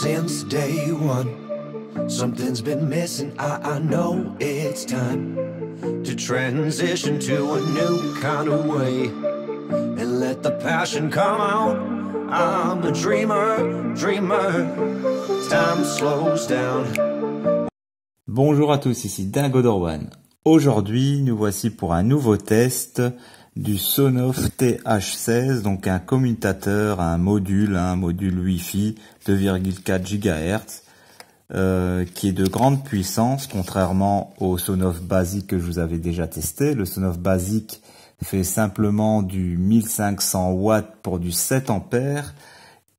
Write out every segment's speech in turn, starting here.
since day one. Something's been missing, I know it's time to transition to a new kind of way and let the passion come out. I'm a dreamer, dreamer. Time slows down. Bonjour à tous, ici Dingo Dorwan. Aujourd'hui, nous voici pour un nouveau test du Sonoff TH16, donc un commutateur, un module Wi-Fi 2,4 GHz, qui est de grande puissance, contrairement au Sonoff basique que je vous avais déjà testé. Le Sonoff basique fait simplement du 1500 watts pour du 7 ampères.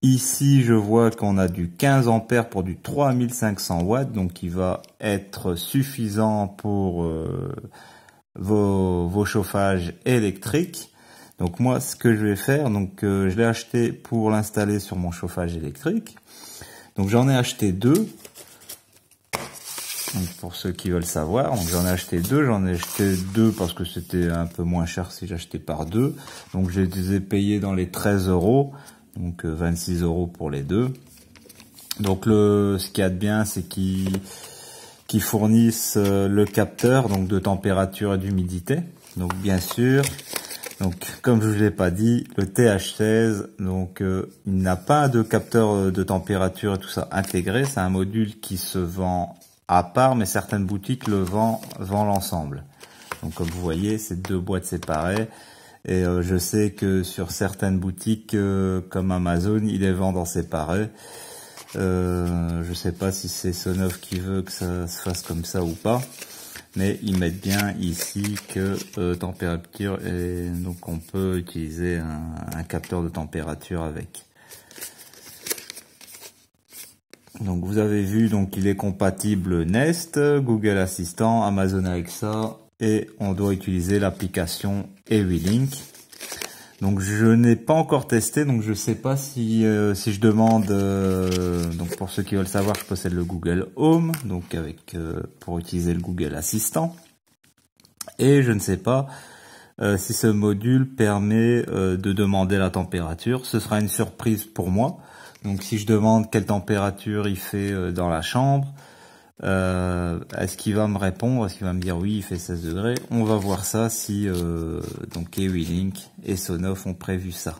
Ici, je vois qu'on a du 15 ampères pour du 3500 watts, donc qui va être suffisant pour vos chauffages électriques. Donc moi, ce que je vais faire, je l'ai acheté pour l'installer sur mon chauffage électrique. Donc j'en ai acheté deux. Donc pour ceux qui veulent savoir, j'en ai acheté deux parce que c'était un peu moins cher si j'achetais par deux. Donc je les ai payés dans les 13 €, donc 26 € pour les deux. Donc ce qu'il y a de bien, c'est qu'ils fournissent le capteur donc de température et d'humidité. Donc bien sûr, comme je vous l'ai pas dit, le TH16, il n'a pas de capteur de température et tout ça intégré. C'est un module qui se vend à part, mais certaines boutiques le vendent l'ensemble. Donc comme vous voyez, c'est deux boîtes séparées. Et je sais que sur certaines boutiques comme Amazon, ils les vendent en séparé. Je sais pas si c'est Sonoff qui veut que ça se fasse comme ça ou pas, mais ils mettent bien ici que température, et donc on peut utiliser un capteur de température avec. Donc vous avez vu, il est compatible Nest, Google Assistant, Amazon Alexa, et on doit utiliser l'application EWILink. Donc je n'ai pas encore testé, donc je sais pas si je demande, pour ceux qui veulent savoir, je possède le Google Home, pour utiliser le Google Assistant, et je ne sais pas si ce module permet de demander la température. Ce sera une surprise pour moi. Donc si je demande quelle température il fait dans la chambre, est-ce qu'il va me répondre? Est-ce qu'il va me dire oui, il fait 16 degrés? On va voir ça si EWILink et Sonoff ont prévu ça.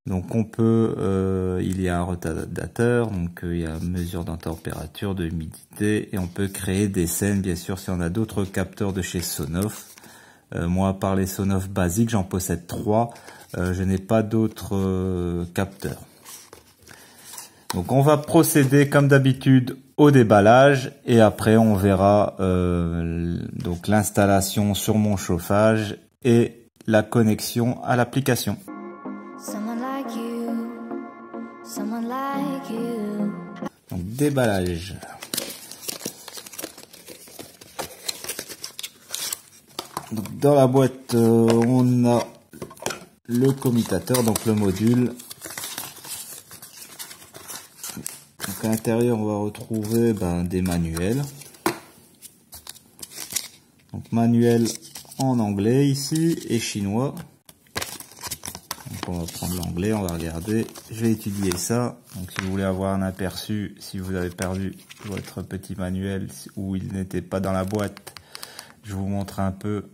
Donc on peut, il y a un retardateur, il y a mesure de température, de humidité, et on peut créer des scènes, bien sûr, si on a d'autres capteurs de chez Sonoff. Moi, par les Sonoff basiques, j'en possède 3. Je n'ai pas d'autres capteurs. Donc on va procéder comme d'habitude au déballage, et après on verra l'installation sur mon chauffage et la connexion à l'application. Donc déballage. Donc dans la boîte on a le commutateur, donc le module. Donc à l'intérieur on va retrouver des manuels. Donc manuel en anglais ici et chinois. Donc on va prendre l'anglais, on va regarder. Je vais étudier ça. Donc si vous voulez avoir un aperçu, si vous avez perdu votre petit manuel ou il n'était pas dans la boîte, je vous montre un peu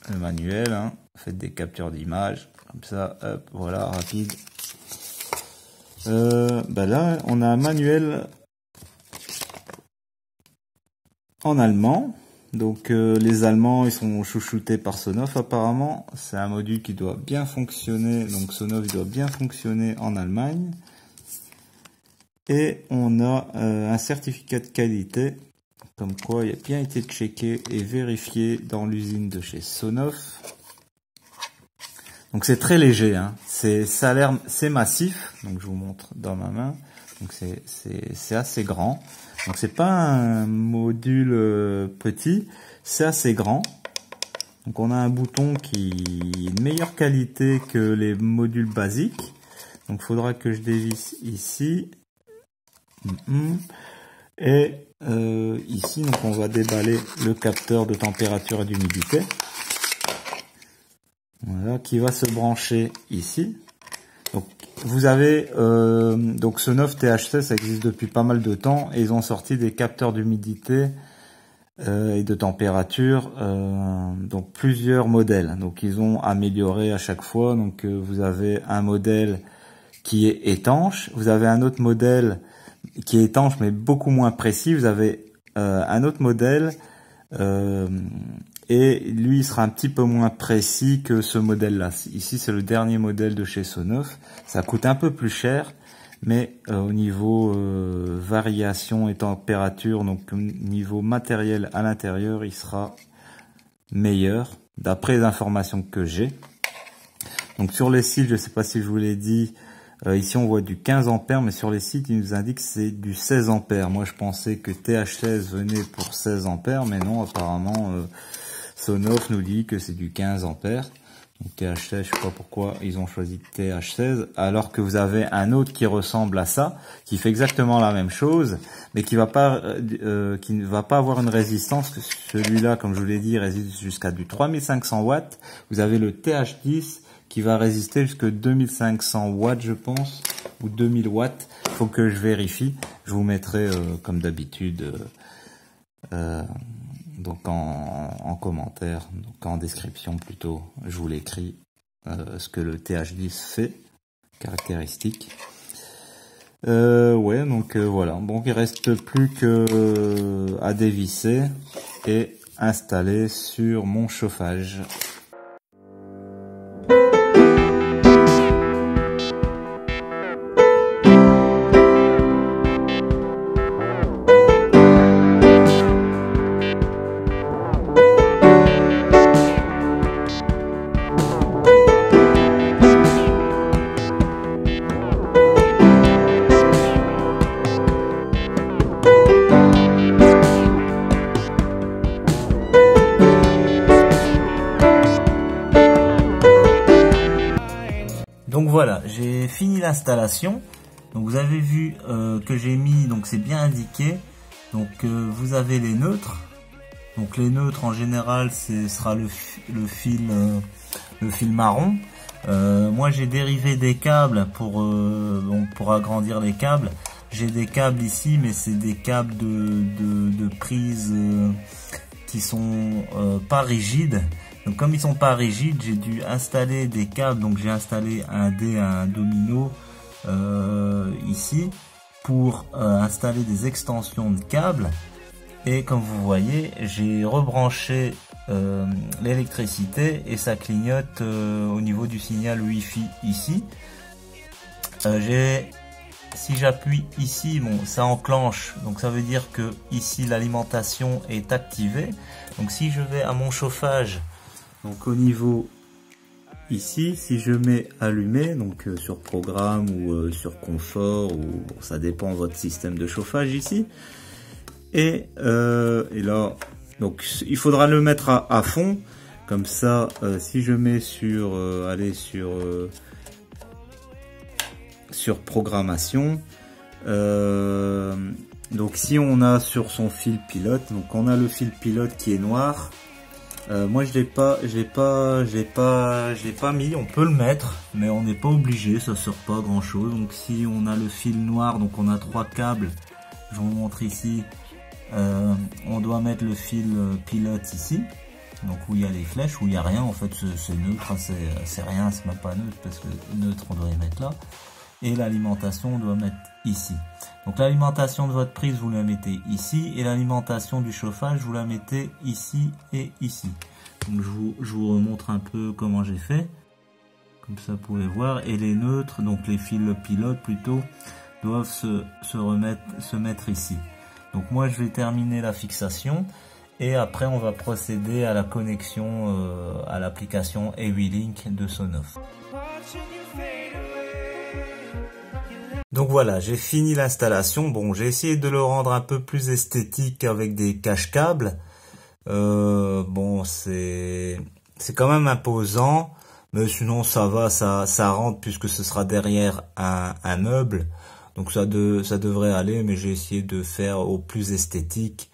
le manuel. Faites des captures d'image comme ça, hop, voilà, rapide. Là on a un manuel en allemand. Donc les Allemands, ils sont chouchoutés par Sonoff apparemment. C'est un module qui doit bien fonctionner, donc Sonoff il doit bien fonctionner en Allemagne. Et on a un certificat de qualité, comme quoi il a bien été checké et vérifié dans l'usine de chez Sonoff. Donc c'est très léger, ça a l'air, c'est massif, donc je vous montre dans ma main. Donc c'est assez grand. Donc c'est pas un module petit, c'est assez grand. Donc on a un bouton qui est de meilleure qualité que les modules basiques. Donc il faudra que je dévisse ici. Et ici, on va déballer le capteur de température et d'humidité. Voilà, qui va se brancher ici. Donc vous avez donc Sonoff TH16, ça existe depuis pas mal de temps et ils ont sorti des capteurs d'humidité et de température, donc plusieurs modèles. Donc ils ont amélioré à chaque fois. Donc vous avez un modèle qui est étanche, vous avez un autre modèle qui est étanche mais beaucoup moins précis, vous avez un autre modèle et lui il sera un petit peu moins précis que ce modèle là. Ici c'est le dernier modèle de chez Sonoff, ça coûte un peu plus cher, mais au niveau variation et température, donc au niveau matériel à l'intérieur, il sera meilleur d'après les informations que j'ai. Donc sur les sites, je ne sais pas si je vous l'ai dit, ici on voit du 15 ampères, mais sur les sites ils nous indiquent que c'est du 16 ampères. Moi je pensais que TH16 venait pour 16 ampères, mais non, apparemment Sonoff nous dit que c'est du 15 ampères. Donc TH16, je sais pas pourquoi ils ont choisi TH16, alors que vous avez un autre qui ressemble à ça, qui fait exactement la même chose, mais qui ne va pas avoir une résistance. Celui-là, comme je vous l'ai dit, résiste jusqu'à du 3500 watts. Vous avez le TH10 qui va résister jusqu'à 2500 watts, je pense, ou 2000 watts. Faut que je vérifie. Je vous mettrai, comme d'habitude, donc en commentaire, donc en description plutôt, je vous l'écris, ce que le TH10 fait, caractéristiques. Ouais, donc voilà. Donc il reste plus que à dévisser et installer sur mon chauffage. Donc voilà, j'ai fini l'installation. Donc vous avez vu que j'ai mis, donc c'est bien indiqué. Donc vous avez les neutres. Donc les neutres en général, ce sera le fil marron. Moi j'ai dérivé des câbles pour agrandir les câbles. J'ai des câbles ici, mais c'est des câbles de prise qui sont pas rigides. Donc comme ils sont pas rigides, j'ai dû installer des câbles. Donc j'ai installé un dé, un domino ici pour installer des extensions de câbles. Et comme vous voyez, j'ai rebranché l'électricité et ça clignote au niveau du signal Wi-Fi ici. Si j'appuie ici, bon, ça enclenche. Donc ça veut dire que ici l'alimentation est activée. Donc si je vais à mon chauffage, donc au niveau ici, si je mets allumé, donc sur programme ou sur confort, ou bon, ça dépend de votre système de chauffage ici. Et là, donc il faudra le mettre à fond, comme ça. Si je mets sur, sur programmation, donc si on a sur son fil pilote, donc on a le fil pilote qui est noir. Moi je l'ai pas mis. On peut le mettre, mais on n'est pas obligé, ça sert pas à grand chose. Donc si on a le fil noir, donc on a 3 câbles, je vous montre ici. On doit mettre le fil pilote ici, donc où il y a les flèches, où il n'y a rien. En fait c'est neutre, hein, c'est rien, c'est même pas neutre, parce que neutre on doit y mettre là. Et l'alimentation on doit mettre ici. Donc l'alimentation de votre prise vous la mettez ici, et l'alimentation du chauffage vous la mettez ici et ici. Donc je vous remontre un peu comment j'ai fait, comme ça vous pouvez voir. Et les neutres, donc les fils pilotes plutôt, doivent se mettre ici. Donc moi je vais terminer la fixation et après on va procéder à la connexion à l'application EWILink de Sonoff. Donc voilà, j'ai fini l'installation. Bon, j'ai essayé de le rendre un peu plus esthétique avec des cache-câbles. Bon, c'est quand même imposant, mais sinon ça va, ça rentre puisque ce sera derrière un meuble. Donc ça devrait aller, mais j'ai essayé de faire au plus esthétique.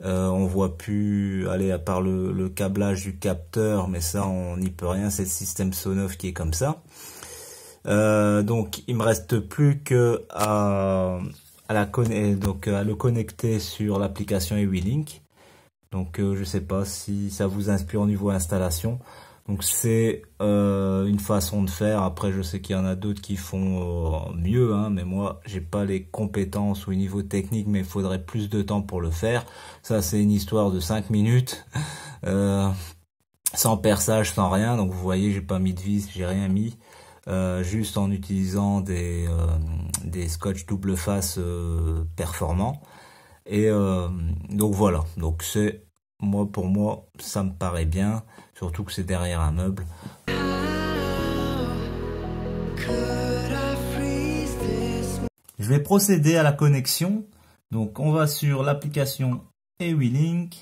On voit plus aller à part le câblage du capteur, mais ça on n'y peut rien, c'est le système Sonoff qui est comme ça. Donc il me reste plus que à le connecter sur l'application eWeLink. Donc je sais pas si ça vous inspire au niveau installation. Donc c'est une façon de faire. Après je sais qu'il y en a d'autres qui font mieux, hein, mais moi j'ai pas les compétences au niveau technique, mais il faudrait plus de temps pour le faire. Ça c'est une histoire de 5 minutes, sans perçage, sans rien. Donc vous voyez, j'ai pas mis de vis, j'ai rien mis. Juste en utilisant des scotch double face performants. Et donc voilà, donc c'est pour moi ça me paraît bien, surtout que c'est derrière un meuble. Je vais procéder à la connexion. Donc on va sur l'application eWeLink.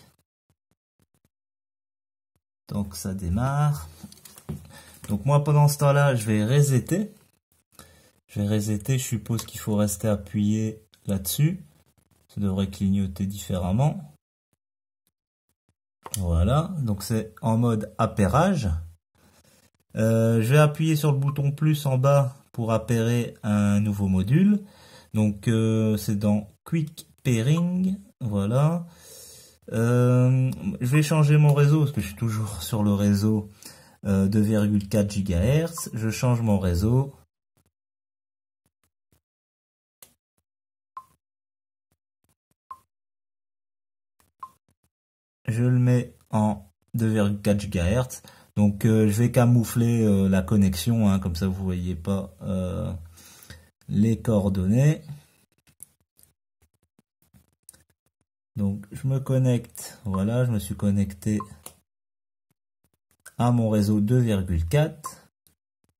Donc ça démarre. Donc moi pendant ce temps-là, je vais resetter. Je suppose qu'il faut rester appuyé là-dessus. Ça devrait clignoter différemment. Voilà, donc c'est en mode appairage. Je vais appuyer sur le bouton plus en bas pour appairer un nouveau module. Donc c'est dans Quick Pairing. Voilà. Je vais changer mon réseau parce que je suis toujours sur le réseau 2,4 GHz. Je change mon réseau. Je le mets en 2,4 GHz. Donc je vais camoufler la connexion, hein, comme ça vous voyez pas les coordonnées. Donc je me connecte, voilà, je me suis connecté à mon réseau 2,4.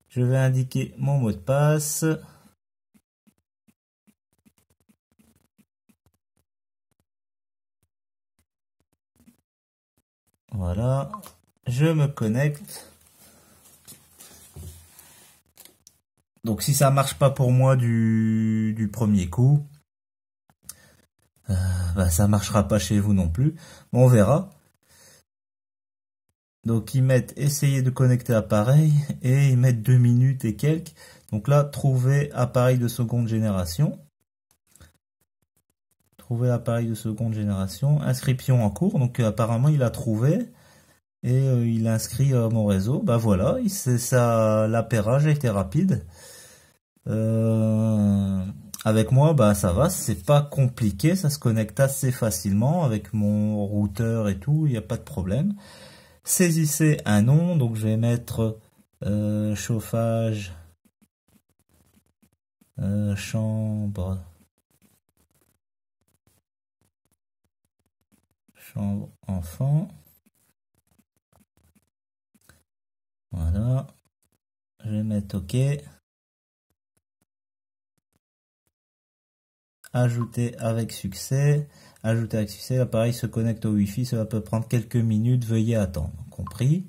Je vais indiquer mon mot de passe. Voilà, je me connecte. Donc si ça marche pas pour moi du premier coup, ça marchera pas chez vous non plus. Bon, on verra. Donc ils mettent essayer de connecter appareil et ils mettent 2 minutes et quelques. Donc là, trouver appareil de seconde génération. Trouver appareil de seconde génération. Inscription en cours. Donc apparemment il a trouvé et il a inscrit mon réseau. Bah voilà, l'appairage a été rapide. Avec moi, bah ça va, c'est pas compliqué, ça se connecte assez facilement avec mon routeur et tout, il n'y a pas de problème. Saisissez un nom, donc je vais mettre chauffage, chambre enfant. Voilà, je vais mettre OK. Ajouter avec succès. Ajouter avec succès. L'appareil se connecte au Wi-Fi. Cela peut prendre quelques minutes. Veuillez attendre. Compris.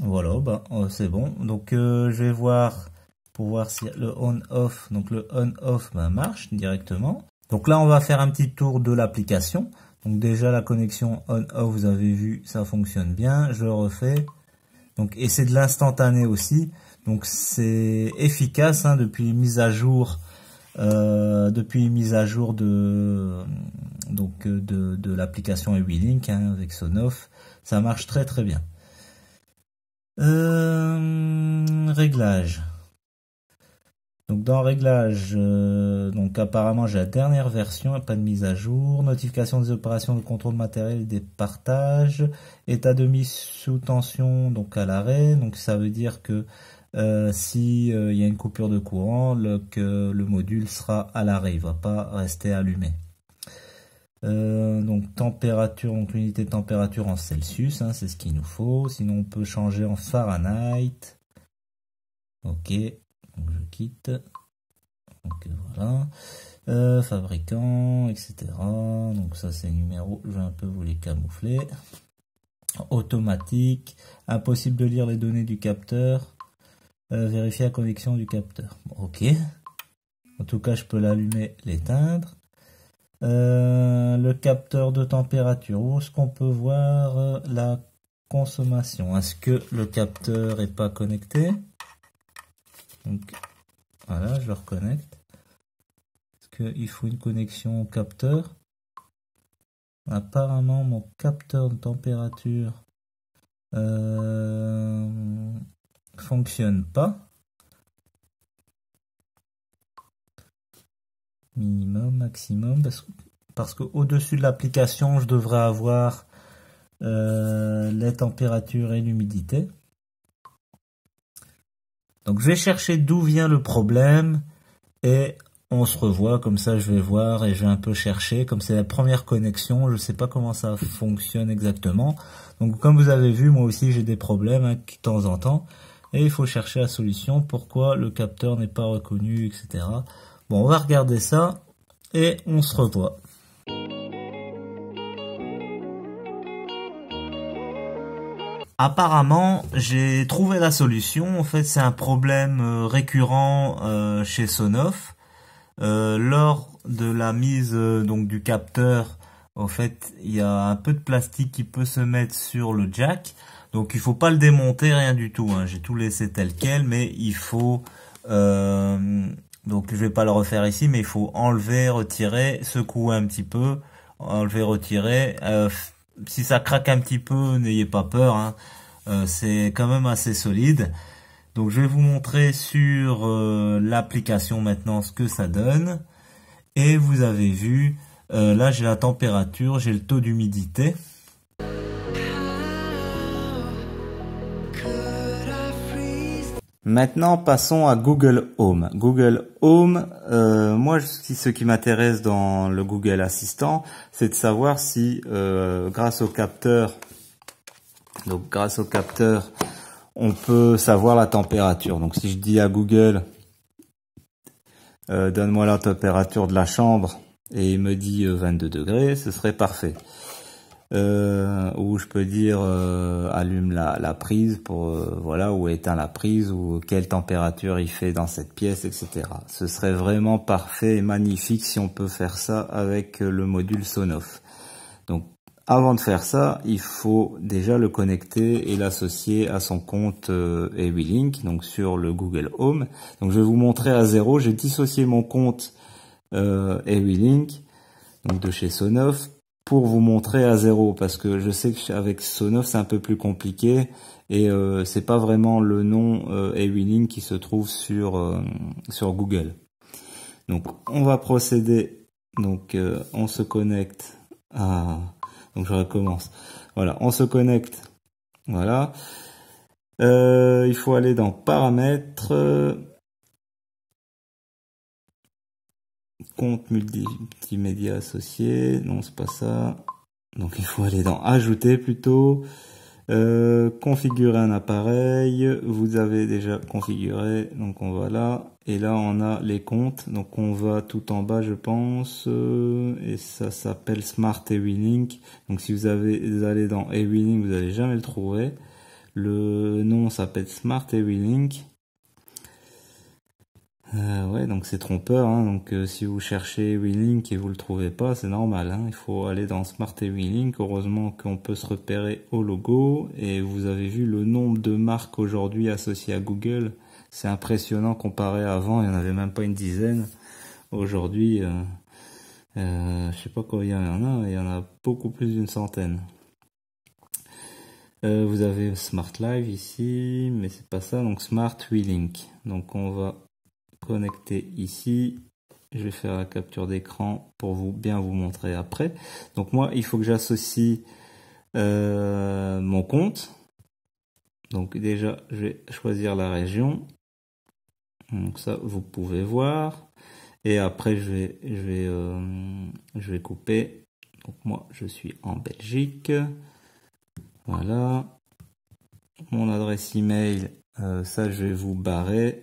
Voilà, bah, c'est bon. Donc je vais voir pour voir si le on-off. Donc le on-off marche directement. Donc là, on va faire un petit tour de l'application. Donc déjà la connexion on-off, vous avez vu, ça fonctionne bien. Je le refais. Donc et c'est de l'instantané aussi. Donc c'est efficace, hein, depuis mise à jour. De l'application eWeLink, hein, avec Sonoff, ça marche très très bien. Réglage. Donc dans réglage, donc apparemment j'ai la dernière version, pas de mise à jour. Notification des opérations de contrôle matériel et des partages. État de mise sous tension, donc à l'arrêt. Donc ça veut dire que si il y a une coupure de courant, le module sera à l'arrêt, il va pas rester allumé. Donc température, donc l'unité de température en Celsius, hein, c'est ce qu'il nous faut. Sinon on peut changer en Fahrenheit. Ok, donc je quitte. Donc voilà. Fabricant, etc. Donc ça c'est numéro, je vais un peu vous les camoufler. Automatique, impossible de lire les données du capteur. Vérifier la connexion du capteur. Ok. En tout cas, je peux l'allumer, l'éteindre. Le capteur de température. Où est-ce qu'on peut voir la consommation? Est-ce que le capteur est pas connecté? Donc voilà, je le reconnecte. Parce qu'il faut une connexion au capteur. Apparemment, mon capteur de température fonctionne pas. Minimum, maximum, parce que au-dessus de l'application, je devrais avoir les températures et l'humidité. Donc je vais chercher d'où vient le problème et on se revoit, comme ça je vais voir et je vais un peu chercher, comme c'est la première connexion, je sais pas comment ça fonctionne exactement. Donc comme vous avez vu, moi aussi j'ai des problèmes de temps en temps et il faut chercher la solution, pourquoi le capteur n'est pas reconnu, etc. Bon, on va regarder ça et on se revoit. Apparemment, j'ai trouvé la solution. En fait, c'est un problème récurrent chez Sonoff. Lors de la mise donc du capteur, en fait, il y a un peu de plastique qui peut se mettre sur le jack. Donc, il faut pas le démonter, rien du tout. Hein. J'ai tout laissé tel quel, mais il faut... donc, je vais pas le refaire ici, mais il faut enlever, retirer, secouer un petit peu, enlever, retirer. Si ça craque un petit peu, n'ayez pas peur, hein. C'est quand même assez solide. Donc je vais vous montrer sur l'application maintenant ce que ça donne. Et vous avez vu, là j'ai la température, j'ai le taux d'humidité. Maintenant, passons à Google Home. Google Home, moi, ce qui m'intéresse dans le Google Assistant, c'est de savoir si, grâce au capteur, on peut savoir la température. Donc, si je dis à Google, donne-moi la température de la chambre, et il me dit 22 degrés, ce serait parfait. Ou je peux dire allume la prise pour voilà, ou éteins la prise, ou quelle température il fait dans cette pièce, etc. Ce serait vraiment parfait et magnifique si on peut faire ça avec le module Sonoff. Donc avant de faire ça, il faut déjà le connecter et l'associer à son compte AWLink, donc sur le Google Home. Donc je vais vous montrer à zéro. J'ai dissocié mon compte AWLink, donc de chez Sonoff, pour vous montrer à zéro, parce que je sais qu'avec Sonoff c'est un peu plus compliqué et c'est pas vraiment le nom AWLink qui se trouve sur Google. Donc on va procéder, donc on se connecte à, donc je recommence. Voilà, on se connecte. Voilà. Il faut aller dans paramètres. Compte multimédia associé, non c'est pas ça, donc il faut aller dans ajouter plutôt, configurer un appareil, vous avez déjà configuré, donc on va là, et là on a les comptes, donc on va tout en bas je pense, et ça s'appelle Smart AWLink, donc si vous allez dans AWLink vous n'allez jamais le trouver, le nom s'appelle Smart AWLink. Ouais, donc c'est trompeur, hein. Donc si vous cherchez AWLink et vous le trouvez pas, c'est normal, hein. Il faut aller dans Smart AWLink. Heureusement qu'on peut se repérer au logo, et vous avez vu le nombre de marques aujourd'hui associées à Google, c'est impressionnant comparé à avant, il n'y en avait même pas une dizaine. Aujourd'hui, je sais pas combien il y en a beaucoup plus d'une centaine. Vous avez Smart Live ici, mais c'est pas ça, donc Smart AWLink. Donc on va connecter ici, je vais faire la capture d'écran pour bien vous montrer après. Donc moi il faut que j'associe mon compte, donc déjà je vais choisir la région, donc ça vous pouvez voir, et après je vais couper. Donc moi je suis en Belgique, voilà, mon adresse email, ça je vais vous barrer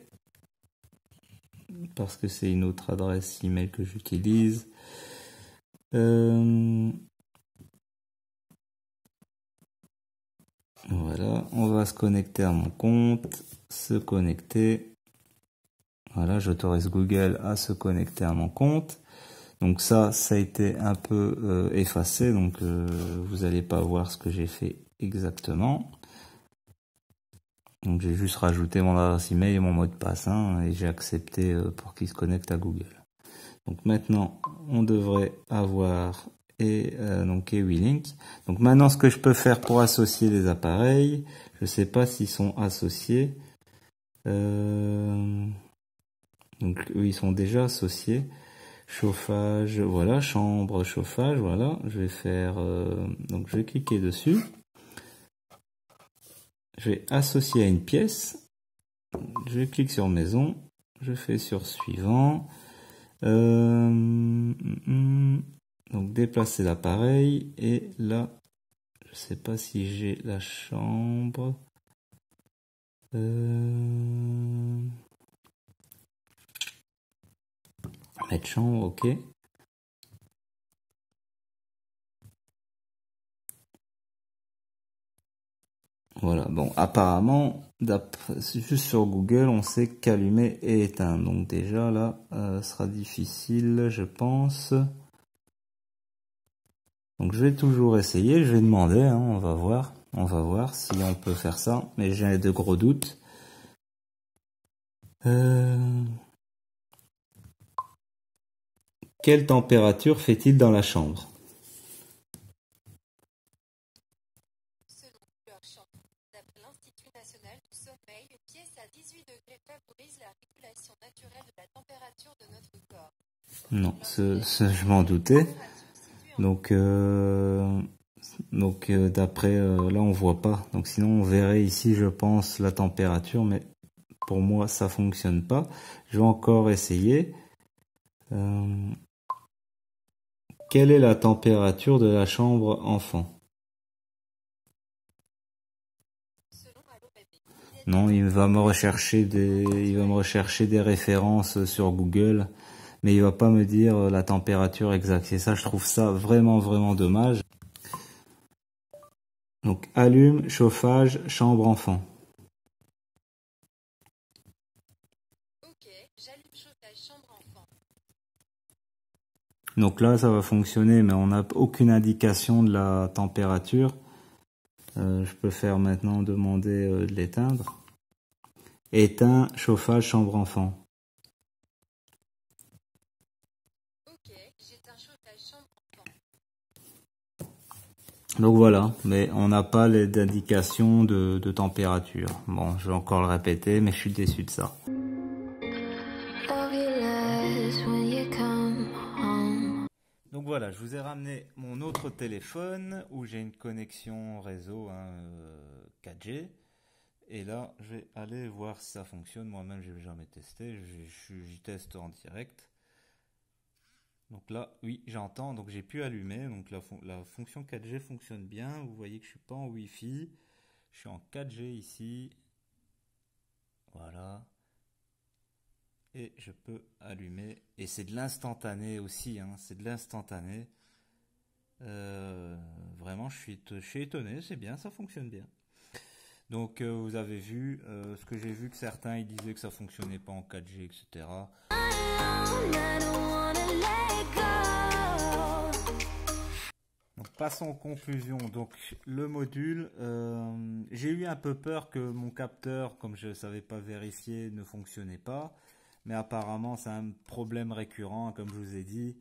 parce que c'est une autre adresse email que j'utilise. Voilà, on va se connecter à mon compte, se connecter. Voilà, j'autorise Google à se connecter à mon compte. Donc ça a été un peu effacé, donc vous n'allez pas voir ce que j'ai fait exactement. Donc j'ai juste rajouté mon adresse email et mon mot de passe, hein, et j'ai accepté pour qu'il se connecte à Google. Donc maintenant, on devrait avoir donc EWeLink. Donc maintenant, ce que je peux faire pour associer les appareils, je sais pas s'ils sont associés. Donc eux, ils sont déjà associés. Chauffage, voilà, chambre, chauffage, voilà. Je vais faire, donc je vais cliquer dessus. Je vais associer à une pièce. Je clique sur maison. Je fais sur suivant. Donc déplacer l'appareil. Et là, je sais pas si j'ai la chambre. Mettre chambre, ok. Voilà, bon, apparemment, juste sur Google, on sait qu'allumer et éteindre. Donc déjà, là, sera difficile, je pense. Donc je vais toujours essayer, je vais demander, hein, on va voir si on peut faire ça. Mais j'ai de gros doutes. Quelle température fait-il dans la chambre? Une pièce à 18 degrés favorise la régulation naturelle de la température de notre corps. Non, je m'en doutais. Donc d'après là on voit pas. Donc sinon on verrait ici, je pense, la température, mais pour moi ça fonctionne pas. Je vais encore essayer. Quelle est la température de la chambre enfant? Non, il va me rechercher des références sur Google, mais il va pas me dire la température exacte. Et ça, je trouve ça vraiment, vraiment dommage. Donc, allume, chauffage, chambre enfant. Ok, j'allume chauffage, chambre enfant. Donc là, ça va fonctionner, mais on n'a aucune indication de la température. Je peux faire maintenant demander de l'éteindre. Éteins, chauffage, chambre enfant. Ok, j'éteins chauffage, chambre enfant. Donc voilà, mais on n'a pas d'indication de température. Bon, je vais encore le répéter, mais je suis déçu de ça. Donc voilà, je vous ai ramené mon autre téléphone où j'ai une connexion réseau 4G. Et là, je vais aller voir si ça fonctionne. Moi-même, je n'ai jamais testé. J'y teste en direct. Donc là, oui, j'entends. Donc j'ai pu allumer. Donc la fonction 4G fonctionne bien. Vous voyez que je suis pas en Wi-Fi. Je suis en 4G ici. Voilà. Et je peux allumer. Et c'est de l'instantané aussi. Hein. C'est de l'instantané. Vraiment, je suis étonné. C'est bien, ça fonctionne bien. Donc vous avez vu, ce que j'ai vu que certains ils disaient que ça fonctionnait pas en 4G, etc. Donc passons aux conclusions. Donc le module, j'ai eu un peu peur que mon capteur, comme je ne savais pas vérifier, ne fonctionnait pas. Mais apparemment c'est un problème récurrent, comme je vous ai dit.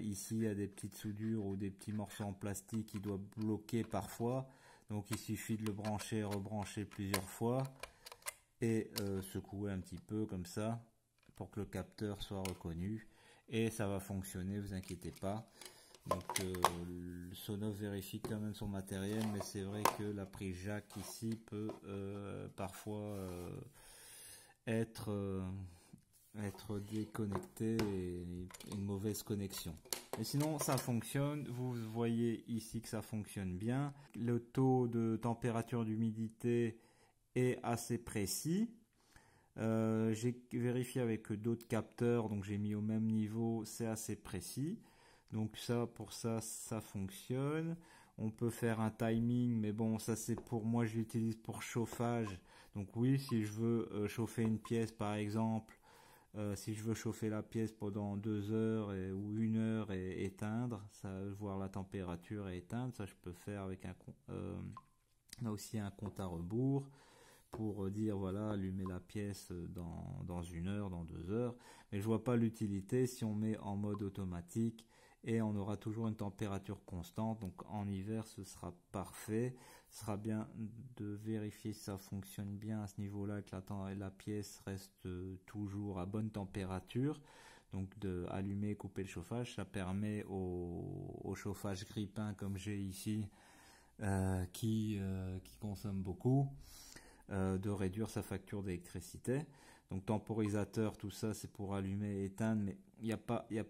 Ici il y a des petites soudures ou des petits morceaux en plastique qui doivent bloquer parfois. Donc il suffit de le brancher, rebrancher plusieurs fois et secouer un petit peu comme ça pour que le capteur soit reconnu et ça va fonctionner, vous inquiétez pas. Donc le Sonos vérifie quand même son matériel, mais c'est vrai que la prise jack ici peut parfois être déconnectée et une mauvaise connexion. Mais sinon ça fonctionne, vous voyez ici que ça fonctionne bien. Le taux de température d'humidité est assez précis. J'ai vérifié avec d'autres capteurs, donc j'ai mis au même niveau, c'est assez précis. Donc ça, pour ça, ça fonctionne. On peut faire un timing, mais bon, ça c'est pour moi, je l'utilise pour chauffage. Donc oui, si je veux chauffer une pièce par exemple, si je veux chauffer la pièce pendant 2 heures ou 1 heure et éteindre, ça, voir la température et éteindre, ça je peux faire avec on a aussi un compte à rebours. pour dire voilà, allumer la pièce dans 1 heure, dans 2 heures. Mais je vois pas l'utilité si on met en mode automatique et on aura toujours une température constante. Donc en hiver, ce sera parfait. Ce sera bien de vérifier si ça fonctionne bien à ce niveau-là, que la pièce reste toujours à bonne température. Donc de allumer et couper le chauffage, ça permet au chauffage grippin comme j'ai ici, qui consomme beaucoup, de réduire sa facture d'électricité. Donc temporisateur, tout ça c'est pour allumer et éteindre, mais il n'y a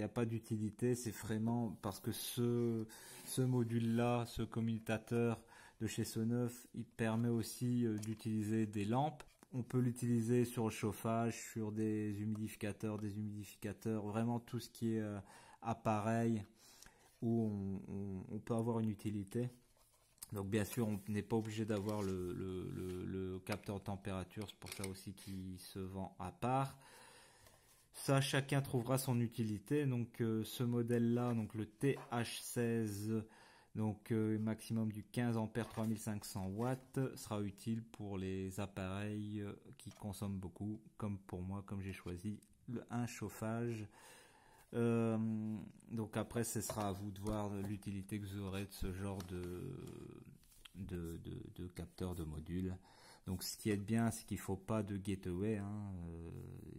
pas d'utilité. C'est vraiment parce que ce module-là, ce commutateur de chez Soneuf, il permet aussi d'utiliser des lampes. On peut l'utiliser sur le chauffage, sur des humidificateurs, vraiment tout ce qui est appareil où on peut avoir une utilité. Donc bien sûr, on n'est pas obligé d'avoir le capteur de température, c'est pour ça aussi qu'il se vend à part. Ça, chacun trouvera son utilité. Donc ce modèle-là, donc le TH16, donc maximum du 15 ampères 3500 watts, sera utile pour les appareils qui consomment beaucoup, comme pour moi, comme j'ai choisi un chauffage. Donc après, ce sera à vous de voir l'utilité que vous aurez de ce genre de capteur de module. Donc ce qui est bien, c'est qu'il ne faut pas de gateway, hein.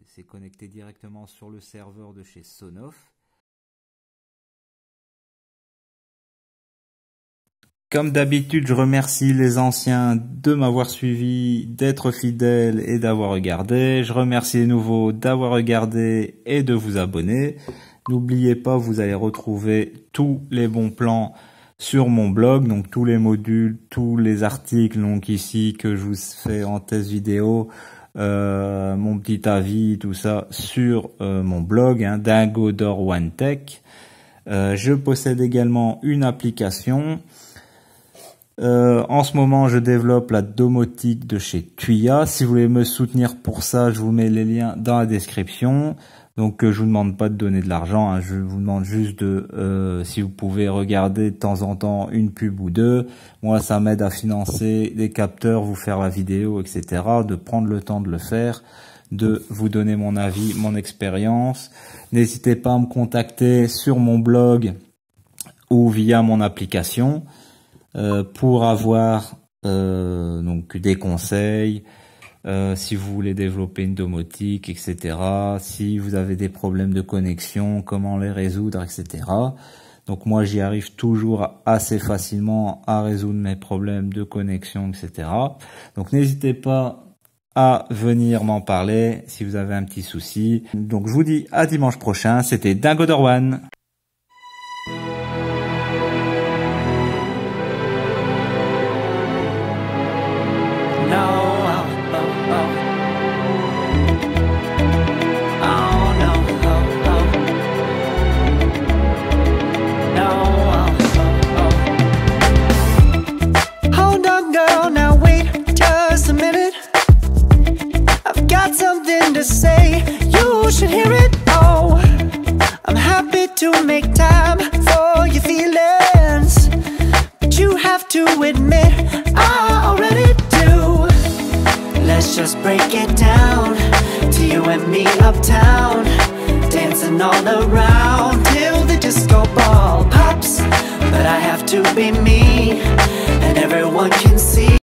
C'est connecté directement sur le serveur de chez Sonoff. Comme d'habitude, je remercie les anciens de m'avoir suivi, d'être fidèles et d'avoir regardé. Je remercie les nouveaux d'avoir regardé et de vous abonner. N'oubliez pas, vous allez retrouver tous les bons plans sur mon blog, donc tous les modules, tous les articles, donc ici que je vous fais en test vidéo, mon petit avis, tout ça sur mon blog, hein, Dingo d'Or One Tech. Je possède également une application. En ce moment, je développe la domotique de chez Tuya. Si vous voulez me soutenir pour ça, je vous mets les liens dans la description. Donc, je vous demande pas de donner de l'argent, hein. Je vous demande juste si vous pouvez regarder de temps en temps une pub ou deux. Moi, ça m'aide à financer des capteurs, vous faire la vidéo, etc. De prendre le temps de le faire, de vous donner mon avis, mon expérience. N'hésitez pas à me contacter sur mon blog ou via mon application. Pour avoir donc des conseils, si vous voulez développer une domotique, etc. Si vous avez des problèmes de connexion, comment les résoudre, etc. Donc moi j'y arrive toujours assez facilement à résoudre mes problèmes de connexion, etc. Donc n'hésitez pas à venir m'en parler si vous avez un petit souci. Donc je vous dis à dimanche prochain, c'était Dingo d'Or One. To say, you should hear it. Oh, I'm happy to make time for your feelings, but you have to admit I already do. Let's just break it down to you and me uptown, dancing all around till the disco ball pops. But I have to be me, and everyone can see.